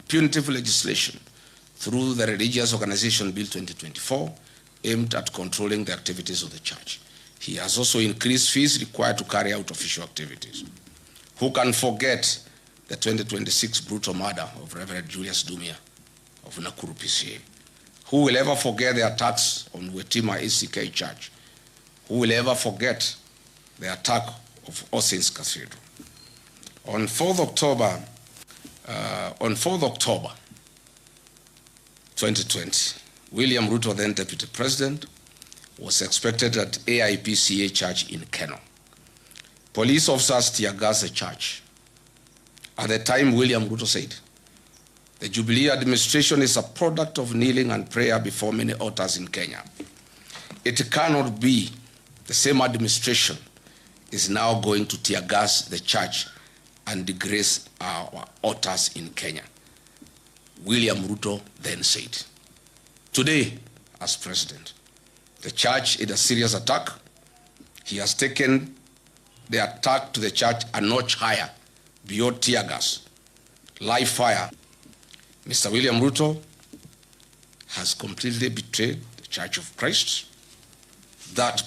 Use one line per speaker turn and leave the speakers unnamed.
punitive legislation through the Religious Organization Bill 2024 aimed at controlling the activities of the church. He has also increased fees required to carry out official activities. Who can forget the 2026 brutal murder of Reverend Julius Dumia of Nakuru PCA? Who will ever forget the attacks on Wetima ACK Church? Who will ever forget the attack of All Saints Cathedral? On 4th October 2020, William Ruto, then Deputy President, was expected at AIPCA Church in Keno. Police officers tear-gassed the church. At the time, William Ruto said, "The Jubilee administration is a product of kneeling and prayer before many altars in Kenya. It cannot be the same administration is now going to tear-gas the church and disgrace our altars in Kenya." William Ruto then said. Today, as president, the church is a serious attack. He has taken the attack to the church a notch higher, beyond tear gas, live fire. Mr. William Ruto has completely betrayed the Church of Christ. That